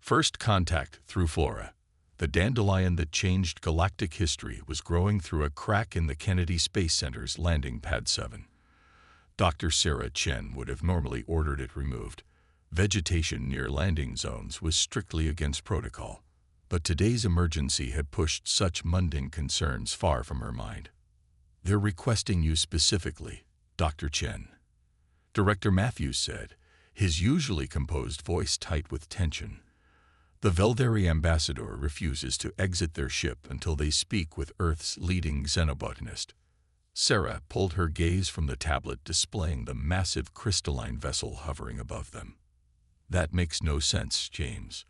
First contact through flora. The dandelion that changed galactic history was growing through a crack in the Kennedy Space Center's landing pad 7. Dr. Sarah Chen would have normally ordered it removed. Vegetation near landing zones was strictly against protocol. But today's emergency had pushed such mundane concerns far from her mind. "They're requesting you specifically, Dr. Chen," Director Matthews said, his usually composed voice tight with tension. "The Veldari ambassador refuses to exit their ship until they speak with Earth's leading xenobotanist." Sarah pulled her gaze from the tablet displaying the massive crystalline vessel hovering above them. "That makes no sense, James.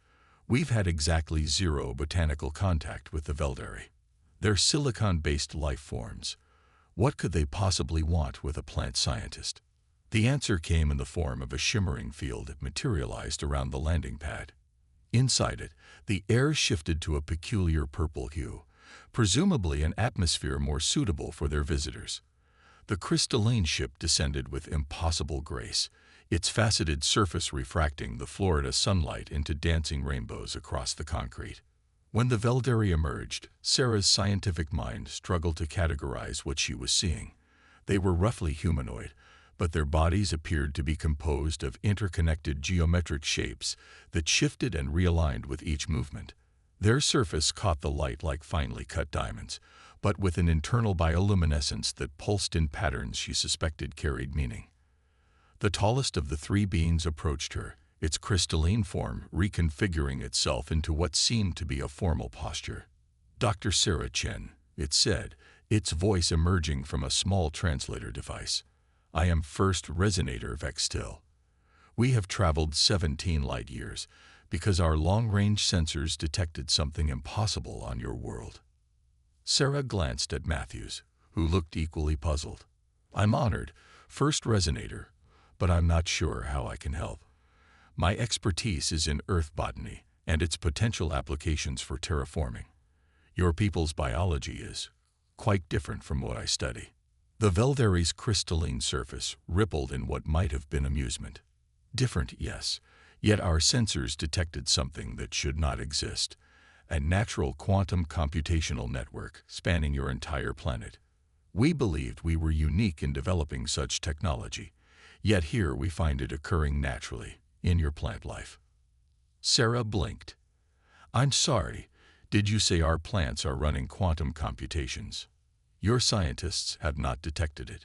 We've had exactly zero botanical contact with the Veldari. They're silicon-based life forms. What could they possibly want with a plant scientist?" The answer came in the form of a shimmering field that materialized around the landing pad. Inside it, the air shifted to a peculiar purple hue, presumably an atmosphere more suitable for their visitors. The crystalline ship descended with impossible grace, its faceted surface refracting the Florida sunlight into dancing rainbows across the concrete. When the Veldari emerged, Sarah's scientific mind struggled to categorize what she was seeing. They were roughly humanoid, but their bodies appeared to be composed of interconnected geometric shapes that shifted and realigned with each movement. Their surface caught the light like finely cut diamonds, but with an internal bioluminescence that pulsed in patterns she suspected carried meaning. The tallest of the three beings approached her, its crystalline form reconfiguring itself into what seemed to be a formal posture. "Dr. Sarah Chen," it said, its voice emerging from a small translator device. "I am First Resonator Vextil. We have traveled 17 light years because our long-range sensors detected something impossible on your world." Sarah glanced at Matthews, who looked equally puzzled. "I'm honored, First Resonator, but I'm not sure how I can help. My expertise is in Earth botany and its potential applications for terraforming. Your people's biology is quite different from what I study." The Veldari's crystalline surface rippled in what might have been amusement. "Different, yes, yet our sensors detected something that should not exist. A natural quantum computational network spanning your entire planet. We believed we were unique in developing such technology, yet here we find it occurring naturally in your plant life." Sarah blinked. "I'm sorry, did you say our plants are running quantum computations? Your scientists have not detected it.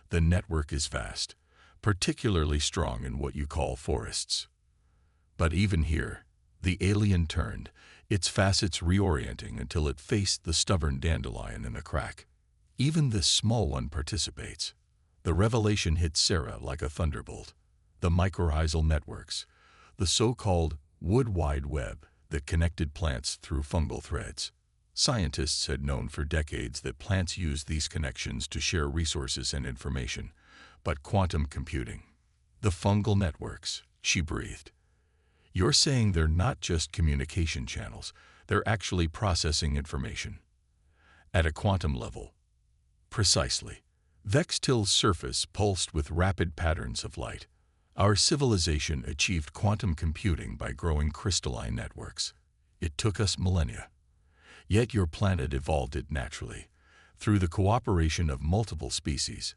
The network is vast, particularly strong in what you call forests. But even here, the alien turned, its facets reorienting until it faced the stubborn dandelion in the crack. Even this small one participates." The revelation hit Sarah like a thunderbolt. The mycorrhizal networks, the so-called wood wide web that connected plants through fungal threads. Scientists had known for decades that plants use these connections to share resources and information, but quantum computing. "The fungal networks," she breathed. "You're saying they're not just communication channels, they're actually processing information at a quantum level." "Precisely." Vextil's surface pulsed with rapid patterns of light. "Our civilization achieved quantum computing by growing crystalline networks. It took us millennia. Yet your planet evolved it naturally, through the cooperation of multiple species.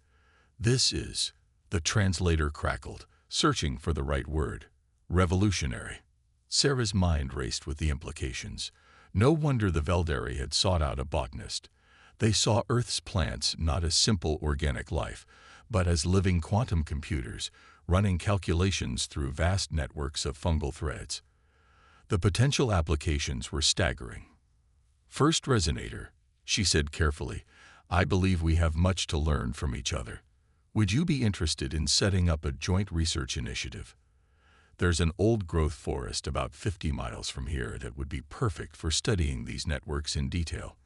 This is," the translator crackled, searching for the right word, "revolutionary." Sarah's mind raced with the implications. No wonder the Veldari had sought out a botanist. They saw Earth's plants not as simple organic life, but as living quantum computers, running calculations through vast networks of fungal threads. The potential applications were staggering. "First Resonator," she said carefully, "I believe we have much to learn from each other. Would you be interested in setting up a joint research initiative? There's an old-growth forest about 50 miles from here that would be perfect for studying these networks in detail."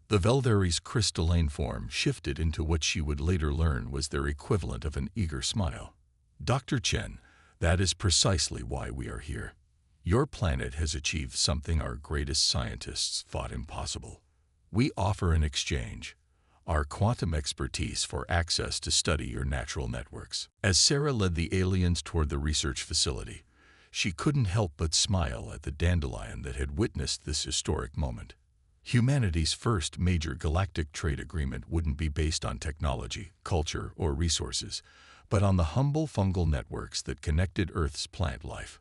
The Veldari's crystalline form shifted into what she would later learn was their equivalent of an eager smile. "Dr. Chen, that is precisely why we are here. Your planet has achieved something our greatest scientists thought impossible. We offer an exchange, our quantum expertise for access to study your natural networks." As Sarah led the aliens toward the research facility, She couldn't help but smile at the dandelion that had witnessed this historic moment. Humanity's first major galactic trade agreement wouldn't be based on technology, culture, or resources, but on the humble fungal networks that connected Earth's plant life.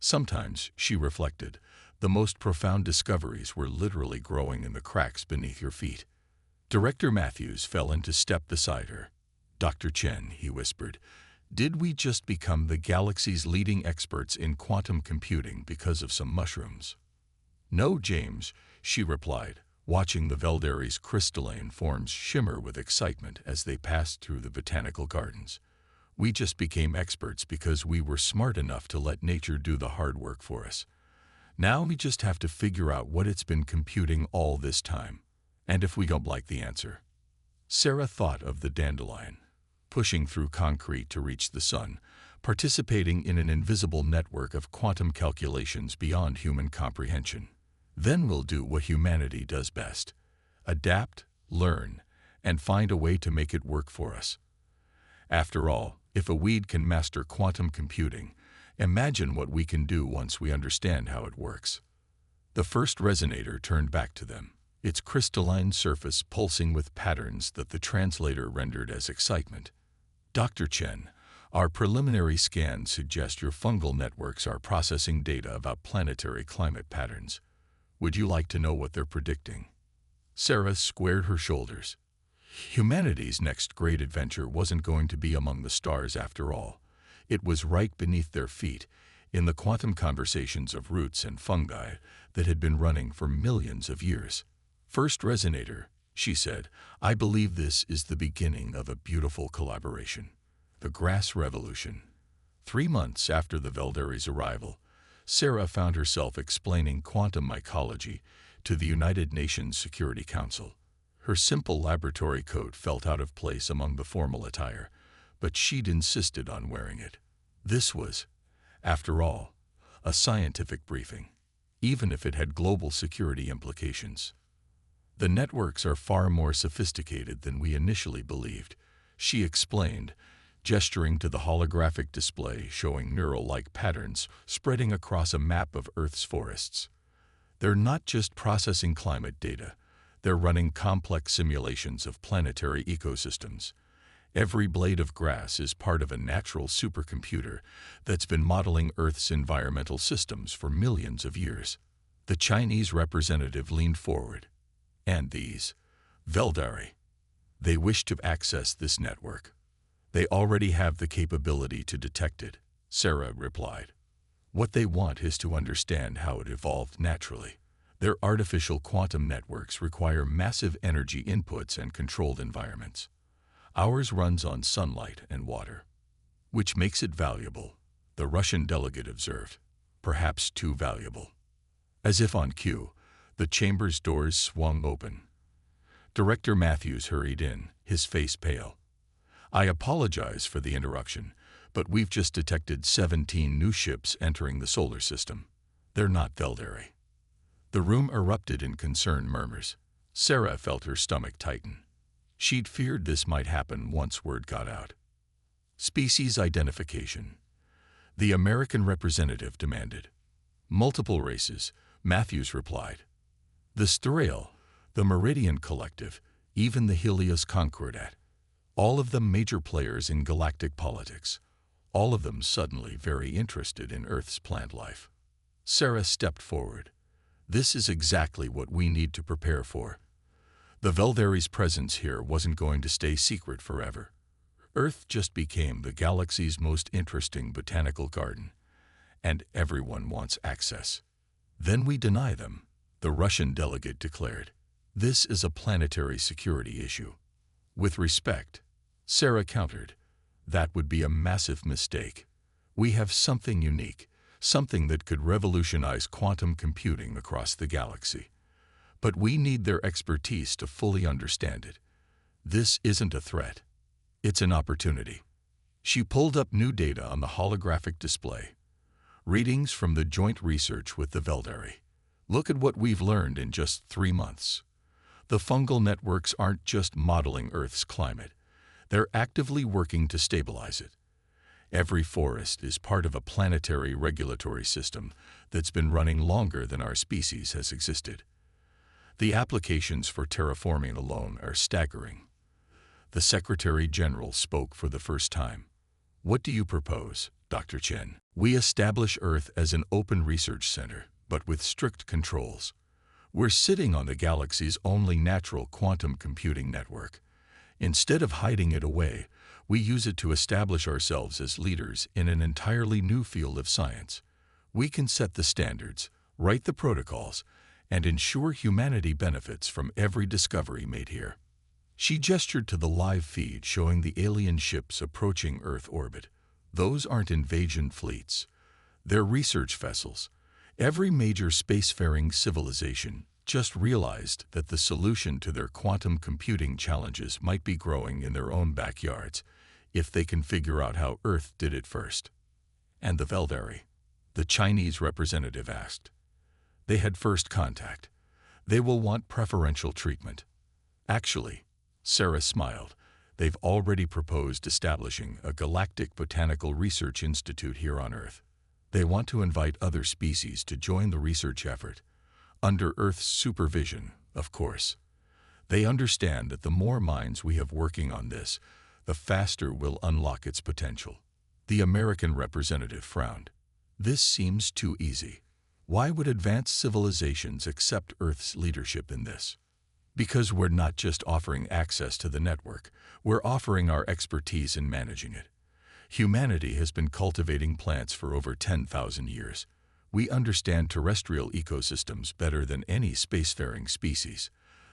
Sometimes, she reflected, the most profound discoveries were literally growing in the cracks beneath your feet. Director Matthews fell into step beside her. "Dr. Chen," he whispered, "did we just become the galaxy's leading experts in quantum computing because of some mushrooms?" "No, James," she replied, watching the Veldari's crystalline forms shimmer with excitement as they passed through the botanical gardens. "We just became experts because we were smart enough to let nature do the hard work for us. Now we just have to figure out what it's been computing all this time. And if we don't like the answer." Sarah thought of the dandelion, pushing through concrete to reach the sun, participating in an invisible network of quantum calculations beyond human comprehension. "Then we'll do what humanity does best: adapt, learn, and find a way to make it work for us. After all, if a weed can master quantum computing, imagine what we can do once we understand how it works." The first resonator turned back to them, its crystalline surface pulsing with patterns that the translator rendered as excitement. "Dr. Chen, our preliminary scans suggest your fungal networks are processing data about planetary climate patterns. Would you like to know what they're predicting?" Sarah squared her shoulders. Humanity's next great adventure wasn't going to be among the stars after all. It was right beneath their feet, in the quantum conversations of roots and fungi that had been running for millions of years. "First resonator," she said, "I believe this is the beginning of a beautiful collaboration. The grass revolution." 3 months after the Veldari's arrival, Sarah found herself explaining quantum mycology to the United Nations Security Council. Her simple laboratory coat felt out of place among the formal attire, but she'd insisted on wearing it. This was, after all, a scientific briefing, even if it had global security implications. "The networks are far more sophisticated than we initially believed," she explained, gesturing to the holographic display showing neural-like patterns spreading across a map of Earth's forests. "They're not just processing climate data. They're running complex simulations of planetary ecosystems. Every blade of grass is part of a natural supercomputer that's been modeling Earth's environmental systems for millions of years." The Chinese representative leaned forward. "And these Veldari, they wish to access this network. They already have the capability to detect it," Sarah replied. "What they want is to understand how it evolved naturally. Their artificial quantum networks require massive energy inputs and controlled environments. Ours runs on sunlight and water." "Which makes it valuable," the Russian delegate observed. "Perhaps too valuable." As if on cue, the chamber's doors swung open. Director Matthews hurried in, his face pale. "I apologize for the interruption, but we've just detected 17 new ships entering the solar system. They're not Veldari." The room erupted in concerned murmurs. Sarah felt her stomach tighten. She'd feared this might happen once word got out. "Species identification," the American representative demanded. "Multiple races," Matthews replied. "The Sterale, the Meridian Collective, even the Helios Concordat. All of them major players in galactic politics. All of them suddenly very interested in Earth's plant life." Sarah stepped forward. "This is exactly what we need to prepare for. The Veldari's presence here wasn't going to stay secret forever. Earth just became the galaxy's most interesting botanical garden, and everyone wants access. Then we deny them," the Russian delegate declared. "This is a planetary security issue." "With respect," Sarah countered, "that would be a massive mistake. We have something unique, something that could revolutionize quantum computing across the galaxy. But we need their expertise to fully understand it. This isn't a threat. It's an opportunity." She pulled up new data on the holographic display. "Readings from the joint research with the Veldari. Look at what we've learned in just 3 months. The fungal networks aren't just modeling Earth's climate. They're actively working to stabilize it. Every forest is part of a planetary regulatory system that's been running longer than our species has existed. The applications for terraforming alone are staggering. The Secretary General spoke for the first time. What do you propose, Dr. Chen? We establish Earth as an open research center, but with strict controls. We're sitting on the galaxy's only natural quantum computing network. Instead of hiding it away, we use it to establish ourselves as leaders in an entirely new field of science. We can set the standards, write the protocols, and ensure humanity benefits from every discovery made here. She gestured to the live feed showing the alien ships approaching Earth orbit. Those aren't invasion fleets. They're research vessels. Every major spacefaring civilization just realized that the solution to their quantum computing challenges might be growing in their own backyards if they can figure out how Earth did it first. And the Veldari, the Chinese representative asked. They had first contact. They will want preferential treatment. Actually, Sarah smiled. They've already proposed establishing a Galactic Botanical Research Institute here on Earth. They want to invite other species to join the research effort, under Earth's supervision, of course. They understand that the more minds we have working on this, the faster we'll unlock its potential. The American representative frowned. This seems too easy. Why would advanced civilizations accept Earth's leadership in this? Because we're not just offering access to the network, we're offering our expertise in managing it. Humanity has been cultivating plants for over 10,000 years. We understand terrestrial ecosystems better than any spacefaring species.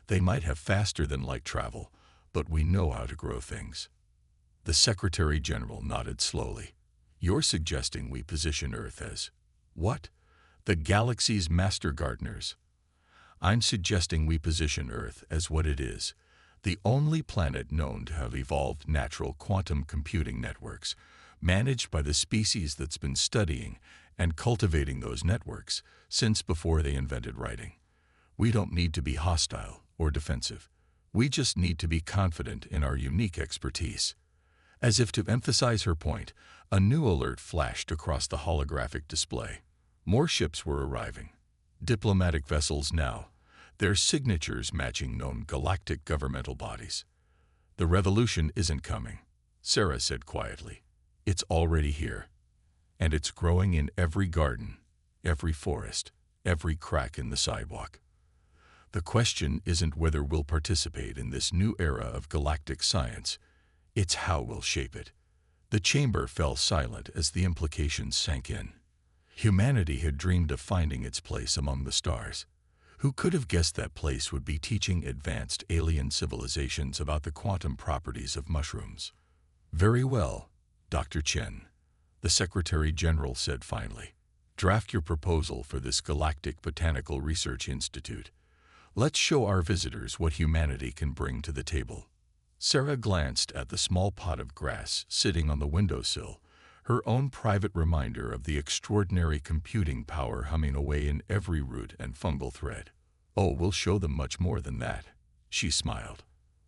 They might have faster-than-light travel, but we know how to grow things. The Secretary General nodded slowly. You're suggesting we position Earth as, what? The galaxy's master gardeners. I'm suggesting we position Earth as what it is, the only planet known to have evolved natural quantum computing networks, managed by the species that's been studying and cultivating those networks since before they invented writing. We don't need to be hostile or defensive. We just need to be confident in our unique expertise. As if to emphasize her point, a new alert flashed across the holographic display. More ships were arriving. Diplomatic vessels now, their signatures matching known galactic governmental bodies. The revolution isn't coming, Sarah said quietly. It's already here. And it's growing in every garden, every forest, every crack in the sidewalk. The question isn't whether we'll participate in this new era of galactic science, it's how we'll shape it. The chamber fell silent as the implications sank in. Humanity had dreamed of finding its place among the stars. Who could have guessed that place would be teaching advanced alien civilizations about the quantum properties of mushrooms? Very well, Dr. Chen, the Secretary General said finally. Draft your proposal for this Galactic Botanical Research Institute. Let's show our visitors what humanity can bring to the table. Sarah glanced at the small pot of grass sitting on the windowsill, her own private reminder of the extraordinary computing power humming away in every root and fungal thread. Oh, we'll show them much more than that, she smiled.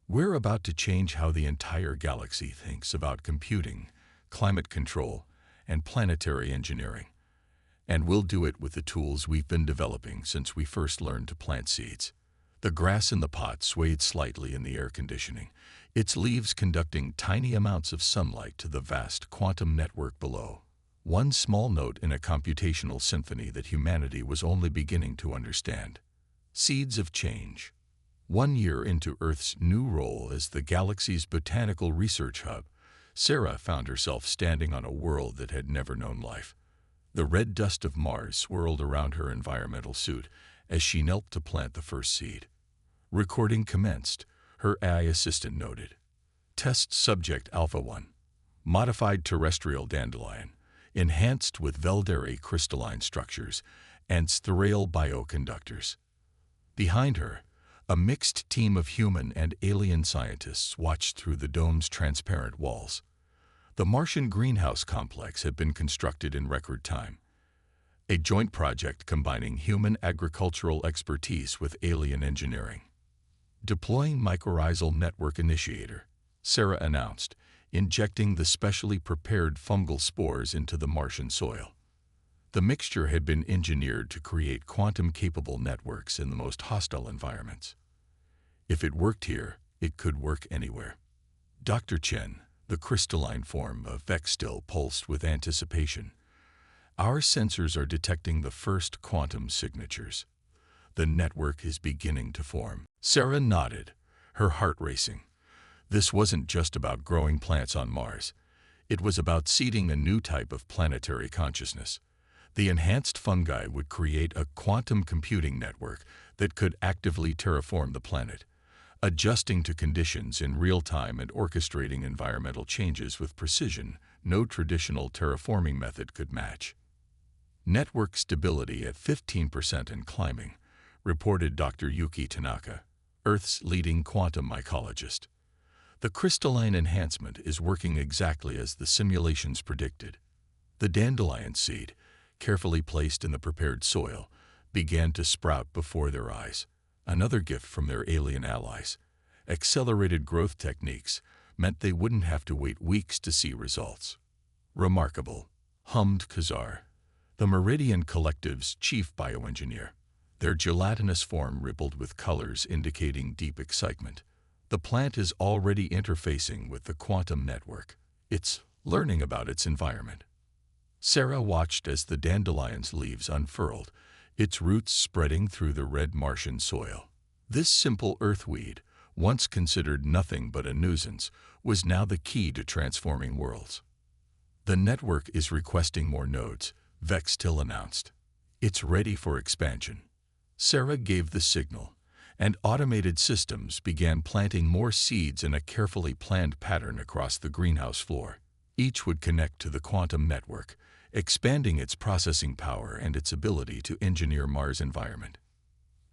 We're about to change how the entire galaxy thinks about computing, climate control, and planetary engineering. And we'll do it with the tools we've been developing since we first learned to plant seeds. The grass in the pot swayed slightly in the air conditioning, its leaves conducting tiny amounts of sunlight to the vast quantum network below. One small note in a computational symphony that humanity was only beginning to understand. Seeds of change. 1 year into Earth's new role as the galaxy's botanical research hub, Sarah found herself standing on a world that had never known life. The red dust of Mars swirled around her environmental suit as she knelt to plant the first seed. Recording commenced, her AI assistant noted. Test subject Alpha 1. Modified terrestrial dandelion, enhanced with Veldari crystalline structures and sterile bioconductors. Behind her, a mixed team of human and alien scientists watched through the dome's transparent walls. The Martian greenhouse complex had been constructed in record time. A joint project combining human agricultural expertise with alien engineering. Deploying mycorrhizal network initiator, Sarah announced, injecting the specially prepared fungal spores into the Martian soil. The mixture had been engineered to create quantum-capable networks in the most hostile environments. If it worked here, it could work anywhere. Dr. Chen, the crystalline form of Vextil, pulsed with anticipation. Our sensors are detecting the first quantum signatures. The network is beginning to form. Sarah nodded, her heart racing. This wasn't just about growing plants on Mars. It was about seeding a new type of planetary consciousness. The enhanced fungi would create a quantum computing network that could actively terraform the planet, adjusting to conditions in real time and orchestrating environmental changes with precision no traditional terraforming method could match. Network stability at 15% and climbing, reported Dr. Yuki Tanaka, Earth's leading quantum mycologist. The crystalline enhancement is working exactly as the simulations predicted. The dandelion seed, carefully placed in the prepared soil, began to sprout before their eyes, another gift from their alien allies. Accelerated growth techniques meant they wouldn't have to wait weeks to see results. Remarkable, hummed Khazar, the Meridian Collective's chief bioengineer. Their gelatinous form rippled with colors indicating deep excitement. The plant is already interfacing with the quantum network. It's learning about its environment. Sarah watched as the dandelion's leaves unfurled, its roots spreading through the red Martian soil. This simple earthweed, once considered nothing but a nuisance, was now the key to transforming worlds. The network is requesting more nodes, Vextil announced. It's ready for expansion. Sarah gave the signal, and automated systems began planting more seeds in a carefully planned pattern across the greenhouse floor. Each would connect to the quantum network, expanding its processing power and its ability to engineer Mars' environment.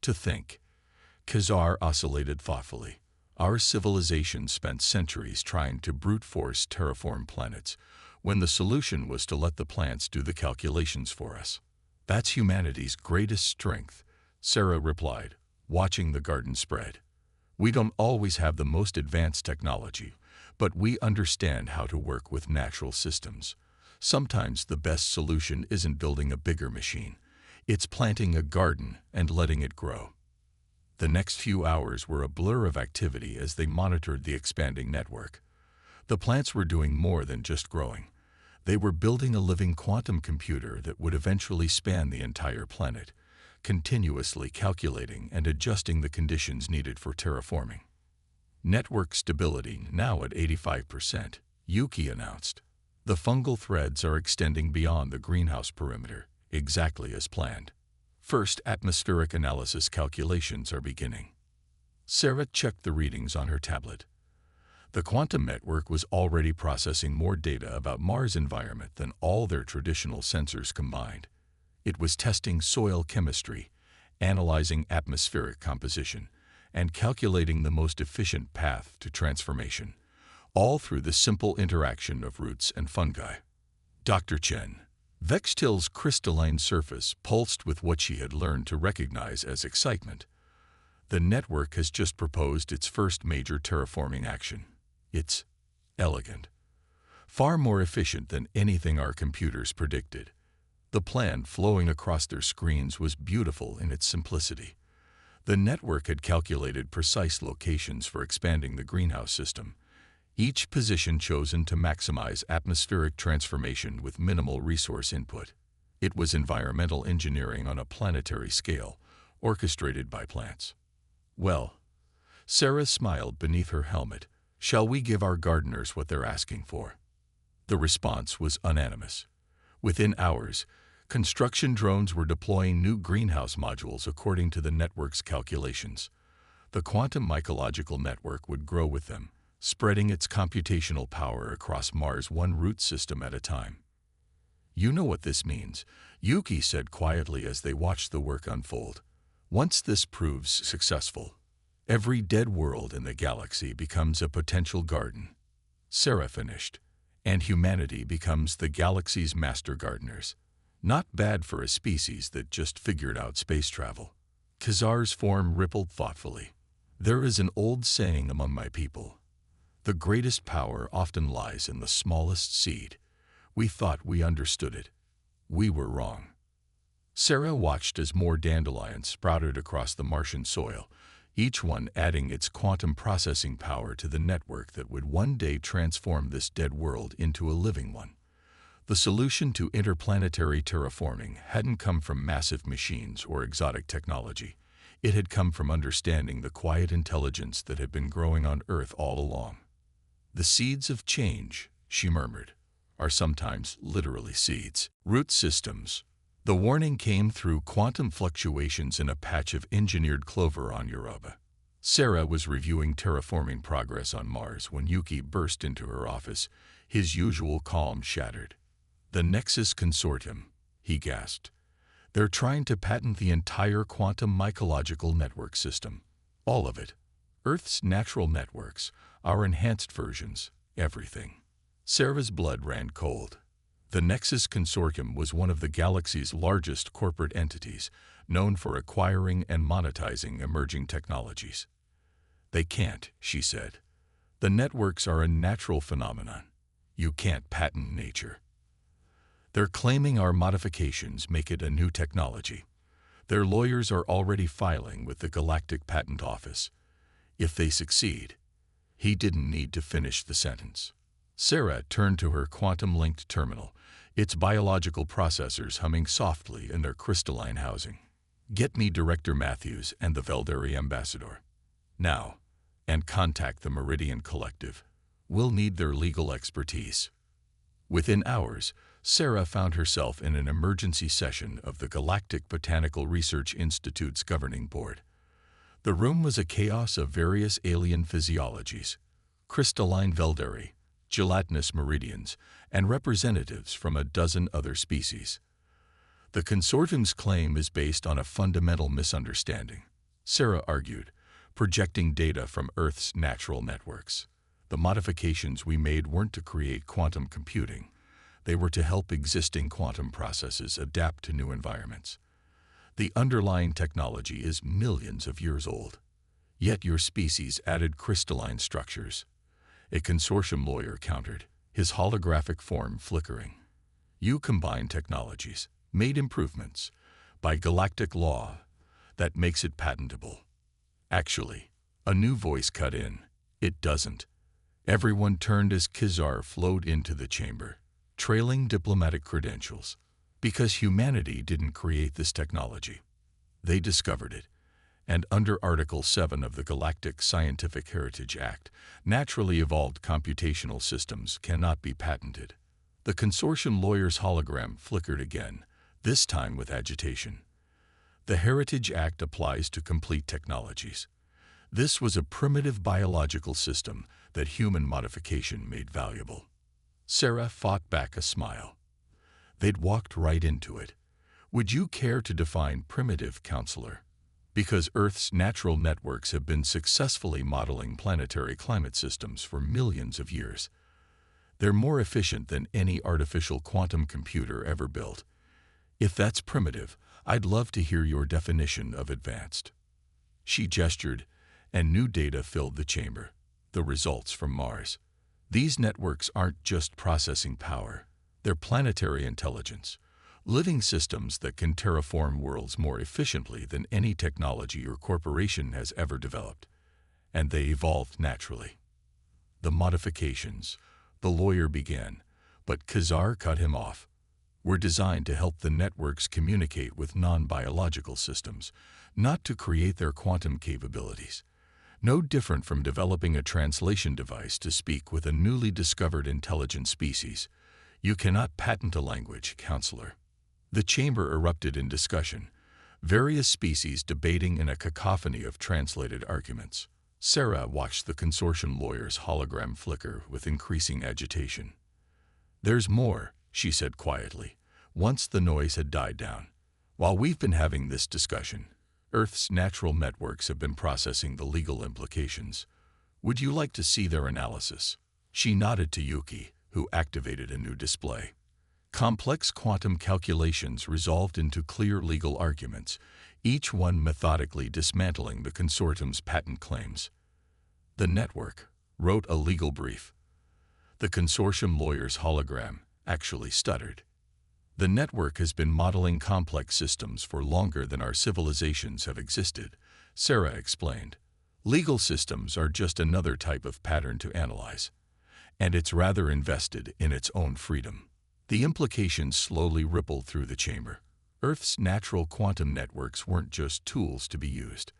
To think, Khazar oscillated thoughtfully. Our civilization spent centuries trying to brute force terraform planets, when the solution was to let the plants do the calculations for us. That's humanity's greatest strength, Sarah replied, watching the garden spread. We don't always have the most advanced technology, but we understand how to work with natural systems. Sometimes the best solution isn't building a bigger machine. It's planting a garden and letting it grow. The next few hours were a blur of activity as they monitored the expanding network. The plants were doing more than just growing. They were building a living quantum computer that would eventually span the entire planet, continuously calculating and adjusting the conditions needed for terraforming. Network stability now at 85%, Yuki announced. The fungal threads are extending beyond the greenhouse perimeter, exactly as planned. First atmospheric analysis calculations are beginning. Sarah checked the readings on her tablet. The quantum network was already processing more data about Mars' environment than all their traditional sensors combined. It was testing soil chemistry, analyzing atmospheric composition, and calculating the most efficient path to transformation, all through the simple interaction of roots and fungi. Dr. Chen, Vextil's crystalline surface pulsed with what she had learned to recognize as excitement. The network has just proposed its first major terraforming action. It's elegant, far more efficient than anything our computers predicted. The plan flowing across their screens was beautiful in its simplicity. The network had calculated precise locations for expanding the greenhouse system, each position chosen to maximize atmospheric transformation with minimal resource input. It was environmental engineering on a planetary scale, orchestrated by plants. Well, Sarah smiled beneath her helmet. Shall we give our gardeners what they're asking for? The response was unanimous. Within hours, construction drones were deploying new greenhouse modules according to the network's calculations. The quantum mycological network would grow with them, spreading its computational power across Mars one root system at a time. You know what this means, Yuki said quietly as they watched the work unfold. Once this proves successful, every dead world in the galaxy becomes a potential garden. Sarah finished, and humanity becomes the galaxy's master gardeners. Not bad for a species that just figured out space travel. Khazar's form rippled thoughtfully. There is an old saying among my people. The greatest power often lies in the smallest seed. We thought we understood it. We were wrong. Sarah watched as more dandelions sprouted across the Martian soil, each one adding its quantum processing power to the network that would one day transform this dead world into a living one. The solution to interplanetary terraforming hadn't come from massive machines or exotic technology. It had come from understanding the quiet intelligence that had been growing on Earth all along. The seeds of change, she murmured, are sometimes literally seeds. Root systems. The warning came through quantum fluctuations in a patch of engineered clover on Europa. Sarah was reviewing terraforming progress on Mars when Yuki burst into her office, his usual calm shattered. "The Nexus Consortium," he gasped. "They're trying to patent the entire quantum mycological network system. All of it. Earth's natural networks, our enhanced versions, everything." Sarah's blood ran cold. The Nexus Consortium was one of the galaxy's largest corporate entities, known for acquiring and monetizing emerging technologies. "They can't," she said. "The networks are a natural phenomenon. You can't patent nature. They're claiming our modifications make it a new technology. Their lawyers are already filing with the Galactic Patent Office. If they succeed..." He didn't need to finish the sentence. Sarah turned to her quantum-linked terminal, its biological processors humming softly in their crystalline housing. "Get me Director Matthews and the Velderi ambassador. Now. And contact the Meridian Collective. We'll need their legal expertise." Within hours, Sarah found herself in an emergency session of the Galactic Botanical Research Institute's governing board. The room was a chaos of various alien physiologies, crystalline Velderi, gelatinous meridians, and representatives from a dozen other species. "The consortium's claim is based on a fundamental misunderstanding," Sarah argued, projecting data from Earth's natural networks. "The modifications we made weren't to create quantum computing. They were to help existing quantum processes adapt to new environments. The underlying technology is millions of years old. Yet your species added crystalline structures." A consortium lawyer countered, his holographic form flickering. "You combined technologies, made improvements. By galactic law, that makes it patentable." "Actually," a new voice cut in, "it doesn't." Everyone turned as Kizar flowed into the chamber, trailing diplomatic credentials. "Because humanity didn't create this technology. They discovered it. And under Article 7 of the Galactic Scientific Heritage Act, naturally evolved computational systems cannot be patented." The consortium lawyer's hologram flickered again, this time with agitation. "The Heritage Act applies to complete technologies. This was a primitive biological system that human modification made valuable." Sarah fought back a smile. They'd walked right into it. "Would you care to define primitive, counselor?" "Because Earth's natural networks have been successfully modeling planetary climate systems for millions of years. They're more efficient than any artificial quantum computer ever built. If that's primitive, I'd love to hear your definition of advanced." She gestured, and new data filled the chamber, the results from Mars. "These networks aren't just processing power. They're planetary intelligence. Living systems that can terraform worlds more efficiently than any technology or corporation has ever developed. And they evolved naturally." "The modifications," the lawyer began, but Kizar cut him off, "were designed to help the networks communicate with non-biological systems, not to create their quantum capabilities. No different from developing a translation device to speak with a newly discovered intelligent species. You cannot patent a language, counselor." The chamber erupted in discussion, various species debating in a cacophony of translated arguments. Sarah watched the consortium lawyer's hologram flicker with increasing agitation. "There's more," she said quietly, once the noise had died down. "While we've been having this discussion, Earth's natural networks have been processing the legal implications. Would you like to see their analysis?" She nodded to Yuki, who activated a new display. Complex quantum calculations resolved into clear legal arguments, each one methodically dismantling the consortium's patent claims. "The network," wrote a legal brief. The consortium lawyer's hologram actually stuttered. The network has been modeling complex systems for longer than our civilizations have existed, Sarah explained. Legal systems are just another type of pattern to analyze, and it's rather invested in its own freedom. The implications slowly rippled through the chamber. Earth's natural quantum networks weren't just tools to be used.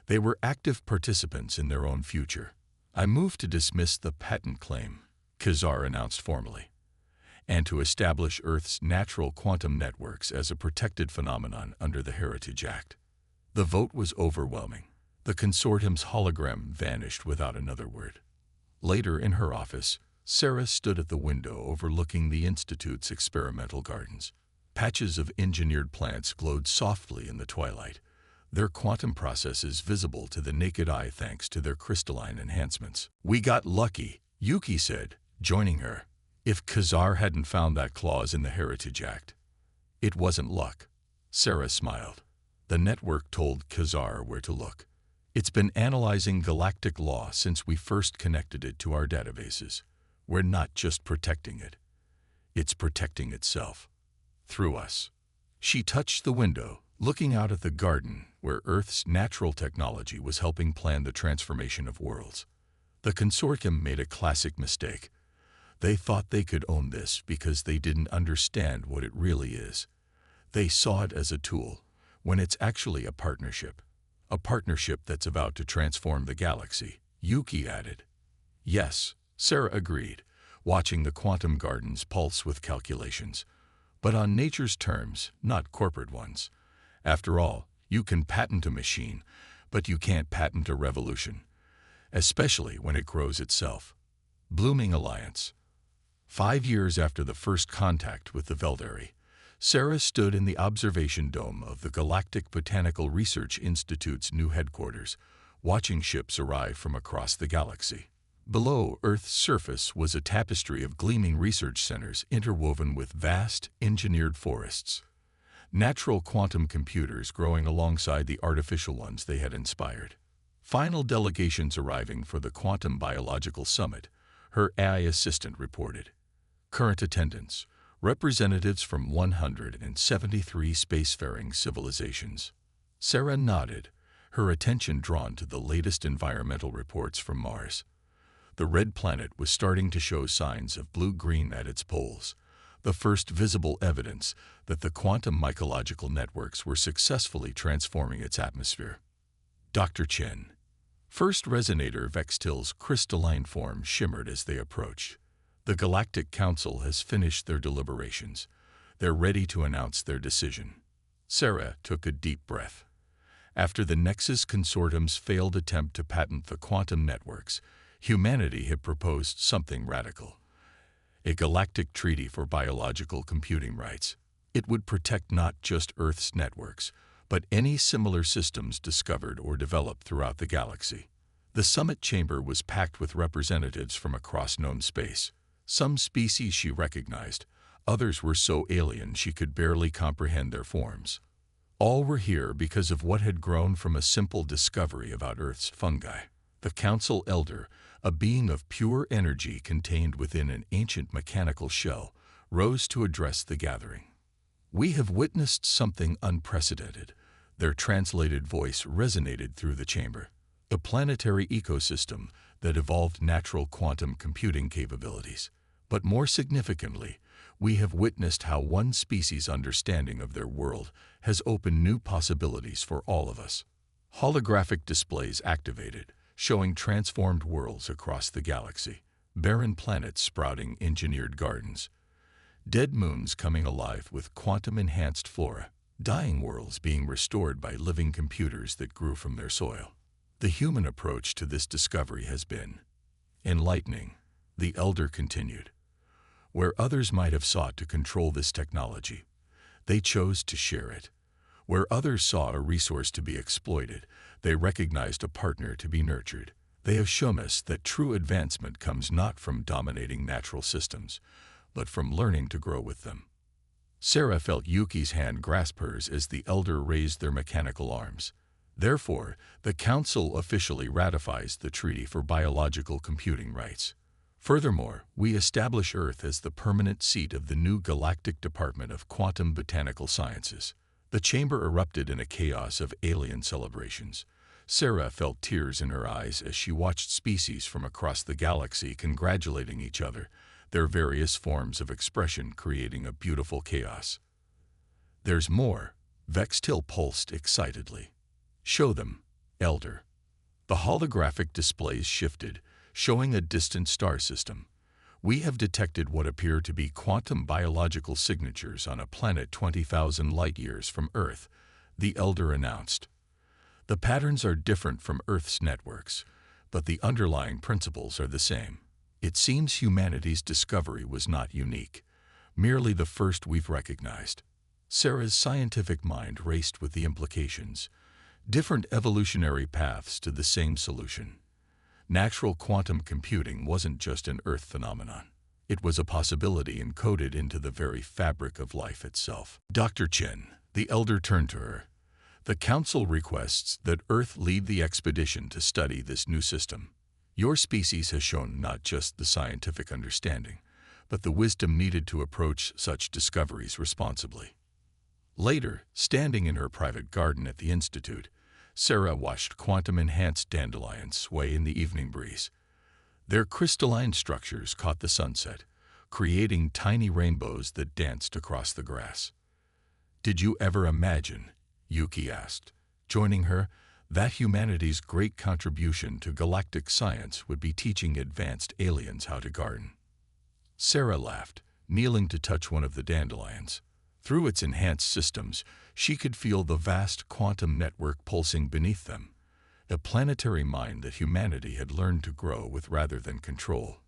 They were active participants in their own future. I move to dismiss the patent claim, Khazar announced formally, and to establish Earth's natural quantum networks as a protected phenomenon under the Heritage Act. The vote was overwhelming. The consortium's hologram vanished without another word. Later in her office, Sarah stood at the window overlooking the Institute's experimental gardens. Patches of engineered plants glowed softly in the twilight, their quantum processes visible to the naked eye thanks to their crystalline enhancements. "We got lucky," Yuki said, joining her. "If Khazar hadn't found that clause in the Heritage Act, it wasn't luck." Sarah smiled. The network told Khazar where to look. It's been analyzing galactic law since we first connected it to our databases. We're not just protecting it. It's protecting itself. Through us. She touched the window, looking out at the garden where Earth's natural technology was helping plan the transformation of worlds. The consortium made a classic mistake. They thought they could own this because they didn't understand what it really is. They saw it as a tool, when it's actually a partnership. A partnership that's about to transform the galaxy, Yuki added. Yes, Sarah agreed, watching the quantum gardens pulse with calculations. But on nature's terms, not corporate ones. After all, you can patent a machine, but you can't patent a revolution, especially when it grows itself. Blooming Alliance. 5 years after the first contact with the Veldari, Sarah stood in the observation dome of the Galactic Botanical Research Institute's new headquarters, watching ships arrive from across the galaxy. Below Earth's surface was a tapestry of gleaming research centers interwoven with vast, engineered forests. Natural quantum computers growing alongside the artificial ones they had inspired. Final delegations arriving for the Quantum Biological Summit, her AI assistant reported. Current attendance, representatives from 173 spacefaring civilizations. Sarah nodded, her attention drawn to the latest environmental reports from Mars. The red planet was starting to show signs of blue-green at its poles, the first visible evidence that the quantum mycological networks were successfully transforming its atmosphere. Dr. Chen. First resonator Vextil's crystalline form shimmered as they approached. The Galactic Council has finished their deliberations. They're ready to announce their decision. Sarah took a deep breath. After the Nexus Consortium's failed attempt to patent the quantum networks, humanity had proposed something radical. A galactic treaty for biological computing rights. It would protect not just Earth's networks, but any similar systems discovered or developed throughout the galaxy. The summit chamber was packed with representatives from across known space. Some species she recognized, others were so alien she could barely comprehend their forms. All were here because of what had grown from a simple discovery about Earth's fungi. The council elder, a being of pure energy contained within an ancient mechanical shell, rose to address the gathering. "We have witnessed something unprecedented." Their translated voice resonated through the chamber. A planetary ecosystem that evolved natural quantum computing capabilities. But more significantly, we have witnessed how one species' understanding of their world has opened new possibilities for all of us. Holographic displays activated, showing transformed worlds across the galaxy, barren planets sprouting engineered gardens, dead moons coming alive with quantum-enhanced flora, dying worlds being restored by living computers that grew from their soil. The human approach to this discovery has been enlightening, the elder continued. Where others might have sought to control this technology, they chose to share it. Where others saw a resource to be exploited, they recognized a partner to be nurtured. They have shown us that true advancement comes not from dominating natural systems, but from learning to grow with them. Sarah felt Yuki's hand grasp hers as the elder raised their mechanical arms. Therefore, the Council officially ratifies the Treaty for Biological Computing Rights. Furthermore, we establish Earth as the permanent seat of the new Galactic Department of Quantum Botanical Sciences. The chamber erupted in a chaos of alien celebrations. Sarah felt tears in her eyes as she watched species from across the galaxy congratulating each other, their various forms of expression creating a beautiful chaos. "There's more," Vextil pulsed excitedly. "Show them, Elder." The holographic displays shifted, showing a distant star system. "We have detected what appear to be quantum biological signatures on a planet 20,000 light-years from Earth," the Elder announced. "The patterns are different from Earth's networks, but the underlying principles are the same. It seems humanity's discovery was not unique, merely the first we've recognized." Sarah's scientific mind raced with the implications. Different evolutionary paths to the same solution. Natural quantum computing wasn't just an Earth phenomenon. It was a possibility encoded into the very fabric of life itself. "Dr. Chen," the Elder turned to her, "the Council requests that Earth lead the expedition to study this new system. Your species has shown not just the scientific understanding, but the wisdom needed to approach such discoveries responsibly." Later, standing in her private garden at the Institute, Sarah watched quantum-enhanced dandelions sway in the evening breeze. Their crystalline structures caught the sunset, creating tiny rainbows that danced across the grass. "Did you ever imagine," Yuki asked, joining her, "that humanity's great contribution to galactic science would be teaching advanced aliens how to garden?" Sarah laughed, kneeling to touch one of the dandelions. Through its enhanced systems, she could feel the vast quantum network pulsing beneath them, a planetary mind that humanity had learned to grow with rather than control.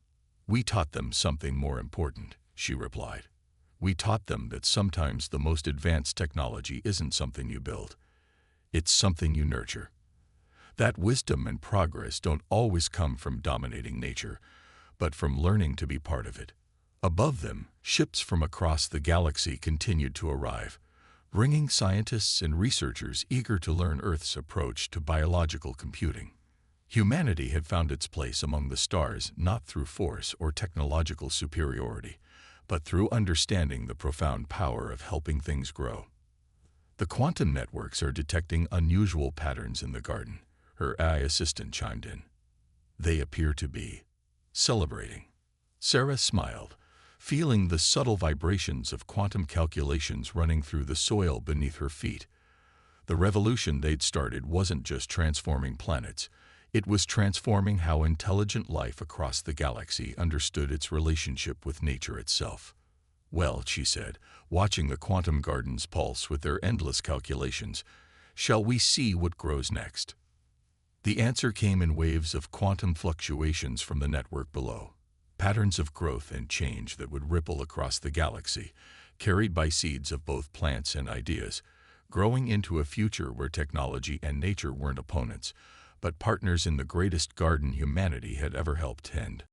"We taught them something more important," she replied. "We taught them that sometimes the most advanced technology isn't something you build. It's something you nurture. That wisdom and progress don't always come from dominating nature, but from learning to be part of it." Above them, ships from across the galaxy continued to arrive, bringing scientists and researchers eager to learn Earth's approach to biological computing. Humanity had found its place among the stars not through force or technological superiority, but through understanding the profound power of helping things grow. "The quantum networks are detecting unusual patterns in the garden," her AI assistant chimed in. "They appear to be celebrating." Sarah smiled, feeling the subtle vibrations of quantum calculations running through the soil beneath her feet. The revolution they'd started wasn't just transforming planets, it was transforming how intelligent life across the galaxy understood its relationship with nature itself. "Well," she said, watching the quantum gardens pulse with their endless calculations, "shall we see what grows next?" The answer came in waves of quantum fluctuations from the network below. Patterns of growth and change that would ripple across the galaxy, carried by seeds of both plants and ideas, growing into a future where technology and nature weren't opponents, but partners in the greatest garden humanity had ever helped tend.